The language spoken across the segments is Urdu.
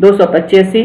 285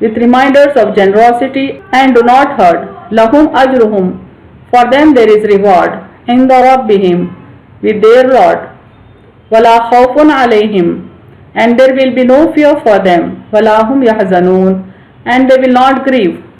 with reminders of generosity, and do not hurt, lahum ajruhum for them there is reward, inda rabbihim with their Lord, wala khawfun alayhim and there will be no fear for them, wala hum yahzanun and they will not grieve.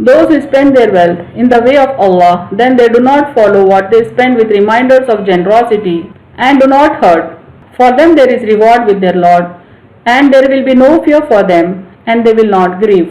Those who spend their wealth in the way of Allah, then they do not follow what they spend with reminders of generosity, and do not hurt, for them there is reward with their Lord, and there will be no fear for them and they will not grieve.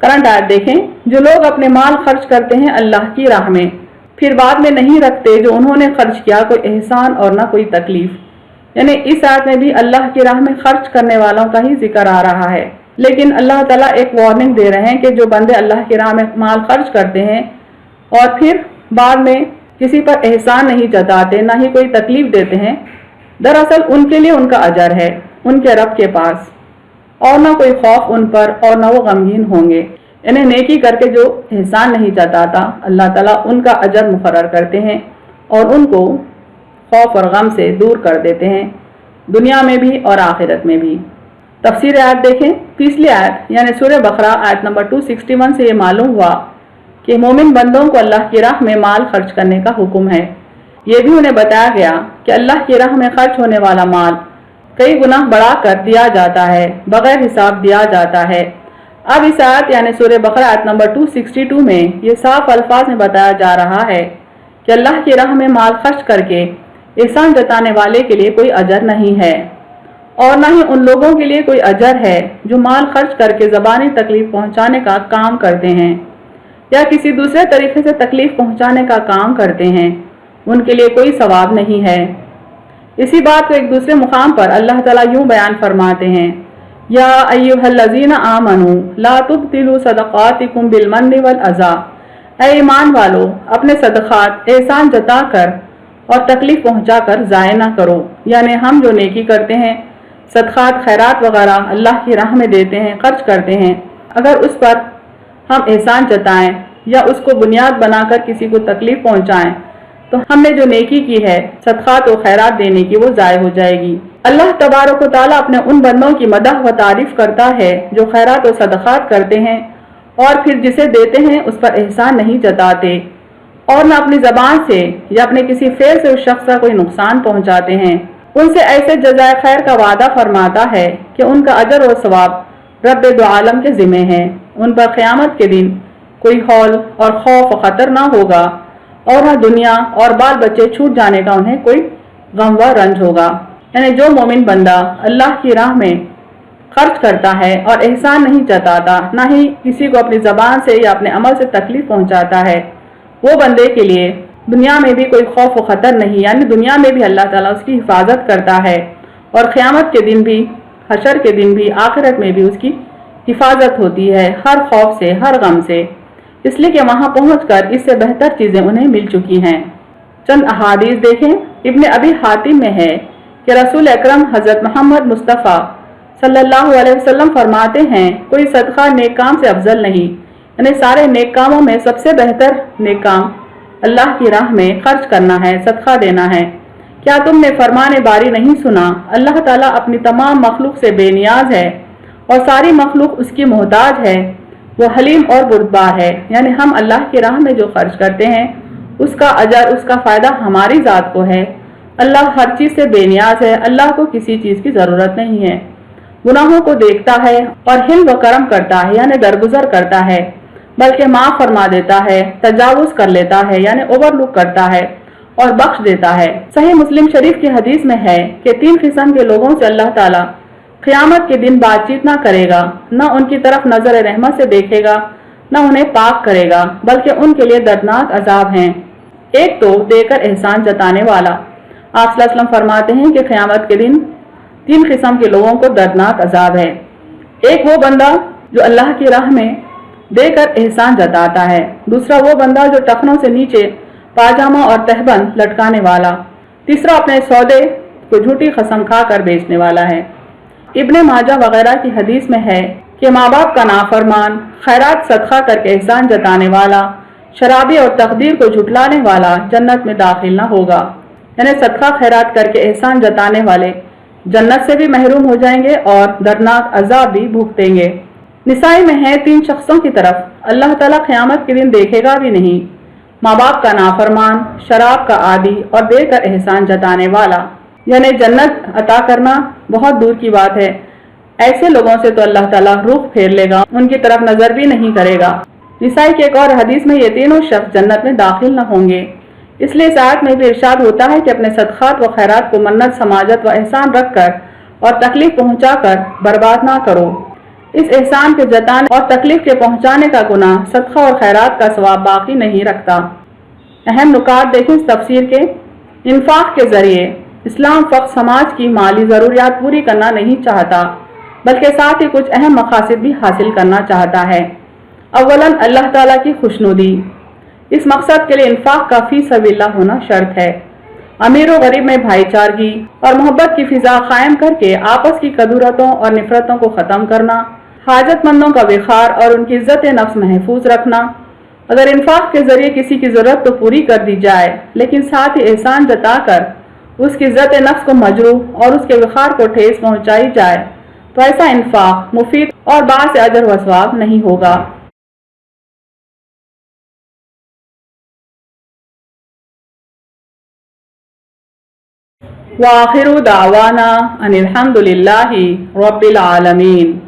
Current آیت دیکھیں، جو لوگ اپنے مال خرچ کرتے ہیں اللہ کی راہ میں، پھر بعد میں نہیں رکھتے جو انہوں نے خرچ کیا کوئی احسان اور نہ کوئی تکلیف، یعنی اس آیت میں بھی اللہ کی راہ میں خرچ کرنے والوں کا ہی ذکر آ رہا ہے۔ لیکن اللہ تعالیٰ ایک وارننگ دے رہے ہیں کہ جو بندے اللہ کی راہ میں مال خرچ کرتے ہیں اور پھر بعد میں کسی پر احسان نہیں جتاتے، نہ ہی کوئی تکلیف دیتے ہیں، دراصل ان کے لیے ان کا اجر ہے ان کے رب کے پاس، اور نہ کوئی خوف ان پر اور نہ وہ غمگین ہوں گے۔ انہیں نیکی کر کے جو احسان نہیں جتاتا، اللہ تعالیٰ ان کا اجر مقرر کرتے ہیں اور ان کو خوف اور غم سے دور کر دیتے ہیں، دنیا میں بھی اور آخرت میں بھی۔ تفسیر آیت دیکھیں، پچھلی آیت یعنی سورہ بقرہ آیت نمبر 261 سے یہ معلوم ہوا کہ مومن بندوں کو اللہ کی راہ میں مال خرچ کرنے کا حکم ہے۔ یہ بھی انہیں بتایا گیا کہ اللہ کی راہ میں خرچ ہونے والا مال کئی گنا بڑھا کر دیا جاتا ہے، بغیر حساب دیا جاتا ہے۔ اب اس آیت یعنی سورہ بقرہ آیت نمبر 262 میں یہ صاف الفاظ میں بتایا جا رہا ہے کہ اللہ کی راہ میں مال خرچ کر کے احسان جتانے والے کے لیے کوئی اجر نہیں ہے، اور نہ ہی ان لوگوں کے لیے کوئی اجر ہے جو مال خرچ کر کے زبانی تکلیف پہنچانے کا کام کرتے ہیں یا کسی دوسرے طریقے سے تکلیف پہنچانے کا کام کرتے ہیں، ان کے لیے کوئی ثواب نہیں ہے۔ اسی بات کو ایک دوسرے مقام پر اللہ تعالیٰ یوں بیان فرماتے ہیں، یا ایھا الذین آمنوا لا تبطلوا صدقاتکم بالمن والأذی، اے ایمان والو اپنے صدقات احسان جتا کر اور تکلیف پہنچا کر ضائع نہ کرو، یعنی ہم جو نیکی کرتے ہیں، صدقات خیرات وغیرہ اللہ کی راہ میں دیتے ہیں، خرچ کرتے ہیں، اگر اس پر ہم احسان جتائیں یا اس کو بنیاد بنا کر کسی کو تکلیف پہنچائیں تو ہم نے جو نیکی کی ہے صدقات و خیرات دینے کی وہ ضائع ہو جائے گی۔ اللہ تبارک و تعالیٰ اپنے ان بندوں کی مدح و تعریف کرتا ہے جو خیرات و صدقات کرتے ہیں اور پھر جسے دیتے ہیں اس پر احسان نہیں جتاتے اور نہ اپنی زبان سے یا اپنے کسی فعل سے اس شخص کا کوئی نقصان پہنچاتے ہیں۔ ان سے ایسے جزائے خیر کا وعدہ فرماتا ہے کہ ان کا اجر و ثواب رب دو عالم کے ذمہ ہے، ان پر قیامت کے دن کوئی ہول اور خوف و خطر نہ ہوگا اور نہ دنیا اور بال بچے چھوٹ جانے کا انہیں کوئی غم و رنج ہوگا۔ یعنی جو مومن بندہ اللہ کی راہ میں خرچ کرتا ہے اور احسان نہیں جتاتا، نہ ہی کسی کو اپنی زبان سے یا اپنے عمل سے تکلیف پہنچاتا ہے، وہ بندے کے لیے دنیا میں بھی کوئی خوف و خطر نہیں، یعنی دنیا میں بھی اللہ تعالیٰ اس کی حفاظت کرتا ہے اور قیامت کے دن بھی، حشر کے دن بھی، آخرت میں بھی اس کی حفاظت ہوتی ہے ہر خوف سے، ہر غم سے، اس لیے کہ وہاں پہنچ کر اس سے بہتر چیزیں انہیں مل چکی ہیں۔ چند احادیث دیکھیں، ابن ابی حاتم میں ہے کہ رسول اکرم حضرت محمد مصطفیٰ صلی اللہ علیہ وسلم فرماتے ہیں، کوئی صدقہ نیک کام سے افضل نہیں، یعنی سارے نیک کاموں میں سب سے بہتر نیک کام اللہ کی راہ میں خرچ کرنا ہے، صدقہ دینا ہے۔ کیا تم نے فرمان باری نہیں سنا؟ اللہ تعالیٰ اپنی تمام مخلوق سے بے نیاز ہے اور ساری مخلوق اس کی محتاج ہے، وہ حلیم اور بردبار ہے، یعنی ہم اللہ کی راہ میں جو خرچ کرتے ہیں اس کا اجر، اس کا فائدہ ہماری ذات کو ہے۔ اللہ ہر چیز سے بے نیاز ہے، اللہ کو کسی چیز کی ضرورت نہیں ہے، گناہوں کو دیکھتا ہے اور حلم و کرم کرتا ہے، یعنی درگزر کرتا ہے، بلکہ معاف فرما دیتا ہے، تجاوز کر لیتا ہے، یعنی اوور لک کرتا ہے اور بخش دیتا ہے۔ صحیح مسلم شریف کی حدیث میں ہے کہ 3 قسم کے لوگوں سے اللہ تعالیٰ قیامت کے دن بات چیت نہ کرے گا، نہ ان کی طرف نظر رحمت سے دیکھے گا، نہ انہیں پاک کرے گا، بلکہ ان کے لیے دردناک عذاب ہیں۔ ایک تو دے کر احسان جتانے والا، آپ صلی اللہ علیہ وسلم فرماتے ہیں کہ قیامت کے دن 3 قسم کے لوگوں کو دردناک عذاب ہے۔ ایک وہ بندہ جو اللہ کی راہ میں دے کر احسان جتاتا ہے، دوسرا وہ بندہ جو ٹخنوں سے نیچے پاجامہ اور تہبند لٹکانے والا، تیسرا اپنے سودے کو جھوٹی قسم کھا کر بیچنے والا ہے۔ ابن ماجہ وغیرہ کی حدیث میں ہے کہ ماں باپ کا نافرمان، خیرات صدقہ کر کے احسان جتانے والا، شرابی اور تقدیر کو جھٹلانے والا جنت میں داخل نہ ہوگا، یعنی صدقہ خیرات کر کے احسان جتانے والے جنت سے بھی محروم ہو جائیں گے اور دردناک عذاب بھی بھگتیں گے۔ نسائی میں ہے 3 شخصوں کی طرف اللہ تعالیٰ قیامت کے دن دیکھے گا بھی نہیں، ماں باپ کا نافرمان، شراب کا عادی اور دے کر احسان جتانے والا، یعنی جنت عطا کرنا بہت دور کی بات ہے۔ ایسے لوگوں سے تو اللہ تعالیٰ رخ پھیر لے گا، ان کی طرف نظر بھی نہیں کرے گا۔ نسائی کی ایک اور حدیث میں یہ تینوں شخص جنت میں داخل نہ ہوں گے۔ اس لیے اس آیت میں بھی ارشاد ہوتا ہے کہ اپنے صدقات و خیرات کو منت، سماجت و احسان رکھ کر اور تکلیف پہنچا کر برباد نہ کرو۔ اس احسان کے جتانے اور تکلیف کے پہنچانے کا گناہ صدقہ اور خیرات کا ثواب باقی نہیں رکھتا۔ اہم نکات دیکھیں اس تفسیر کے۔ انفاق کے ذریعے اسلام فقط سماج کی مالی ضروریات پوری کرنا نہیں چاہتا بلکہ ساتھ ہی کچھ اہم مقاصد بھی حاصل کرنا چاہتا ہے۔ اولاً اللہ تعالیٰ کی خوشنودی۔ اس مقصد کے لیے انفاق کا فی سبیل اللہ ہونا شرط ہے۔ امیر و غریب میں بھائی چارگی اور محبت کی فضا قائم کر کے آپس کی کدورتوں اور نفرتوں کو ختم کرنا، حاجت مندوں کا وقار اور ان کی عزت نفس محفوظ رکھنا۔ اگر انفاق کے ذریعے کسی کی ضرورت تو پوری کر دی جائے لیکن ساتھ ہی احسان جتا کر اس کی عزت نفس کو مجروح اور اس کے وقار کو ٹھیس پہنچائی جائے تو ایسا انفاق مفید اور باعث اجر و ثواب نہیں ہوگا۔ وآخر دعوانا ان الحمد للہ رب العالمین۔